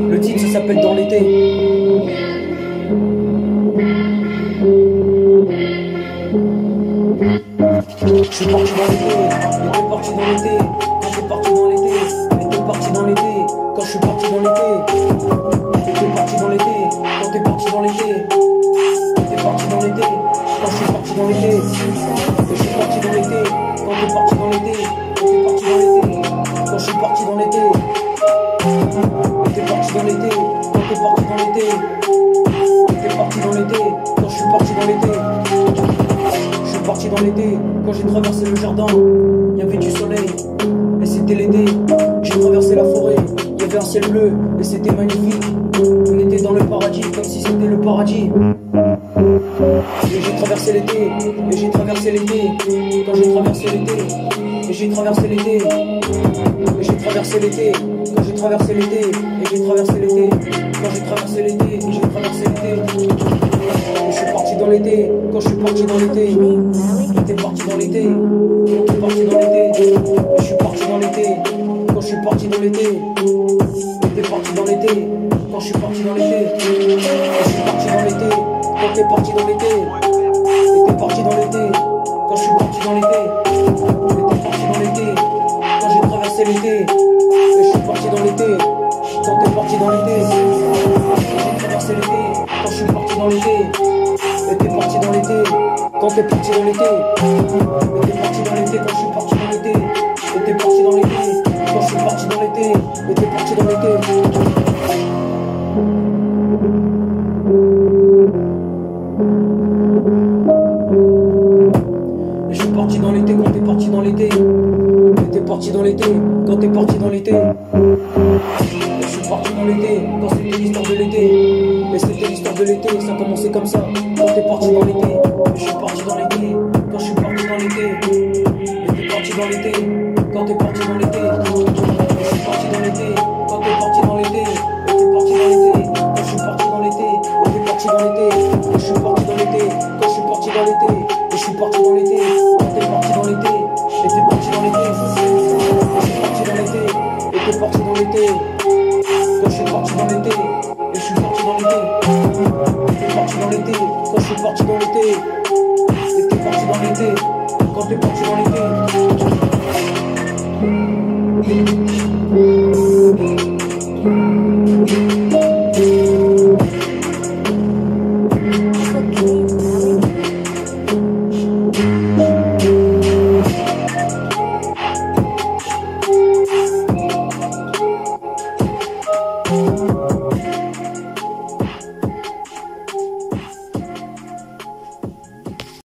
Le titre ça s'appelle Dans l'été. Je suis parti dans l'été, j'étais parti dans l'été, j'étais parti dans l'été, j'étais parti dans l'été, quand je suis parti dans l'été, j'étais parti dans l'été, quand t'es parti dans l'été, j'étais parti dans l'été, quand je suis parti dans l'été, je suis parti dans l'été, quand t'es parti dans l'été, j'étais parti dans l'été, quand je suis parti dans l'été, j'étais parti dans l'été, quand t'es parti dans l'été, j'étais parti dans l'été, quand je suis parti dans l'été. Je suis parti dans l'été, quand j'ai traversé le jardin, il y avait du soleil, et c'était l'été. J'ai traversé la forêt, il y avait un ciel bleu, et c'était magnifique. On était dans le paradis, comme si c'était le paradis. Et j'ai traversé l'été, et j'ai traversé l'été, quand j'ai traversé l'été, et j'ai traversé l'été, et j'ai traversé l'été, quand j'ai traversé l'été, et j'ai traversé l'été, quand j'ai traversé l'été, et j'ai traversé l'été. Je suis parti dans l'été, quand je suis parti dans l'été, j'étais parti dans l'été, j'étais parti dans l'été, je suis parti dans l'été, quand je suis parti dans l'été, j'étais parti dans l'été, quand je suis parti dans l'été, je suis parti dans l'été, quand t'es parti dans l'été, j'étais parti dans l'été, quand je suis parti dans l'été, j'étais parti dans l'été, quand j'ai traversé l'été, et je suis parti dans l'été, quand t'es parti dans l'été, j'ai traversé l'été, quand je suis parti dans l'été. T'es parti dans l'été, quand t'es parti dans l'été. T'es parti dans l'été, quand je suis parti dans l'été. T'es parti dans l'été, quand je suis parti dans l'été. T'es parti dans l'été. Je suis parti dans l'été, quand t'es parti dans l'été. T'es parti dans l'été, quand t'es parti dans l'été. Je suis parti dans l'été, quand c'était l'histoire de l'été. Mais c'était l'histoire de l'été, ça commençait comme ça. Quand t'es parti dans l'été, je suis parti dans l'été. Quand je suis parti dans l'été, t'es parti dans l'été. Quand t'es parti dans l'été, je suis parti dans l'été. Quand t'es parti dans l'été, t'es parti dans l'été. Quand je suis parti dans l'été, t'es parti dans l'été. Je suis parti dans l'été. Quand je suis parti dans l'été, je suis parti dans l'été. Quand t'es parti dans l'été, t'es parti dans l'été. Je suis parti dans l'été, t'es parti dans l'été. Quand je suis parti dans l'été, et je suis parti dans l'été. T'es parti dans l'été, quand je suis parti dans l'été. Et t'es parti dans l'été, quand t'es parti dans l'été.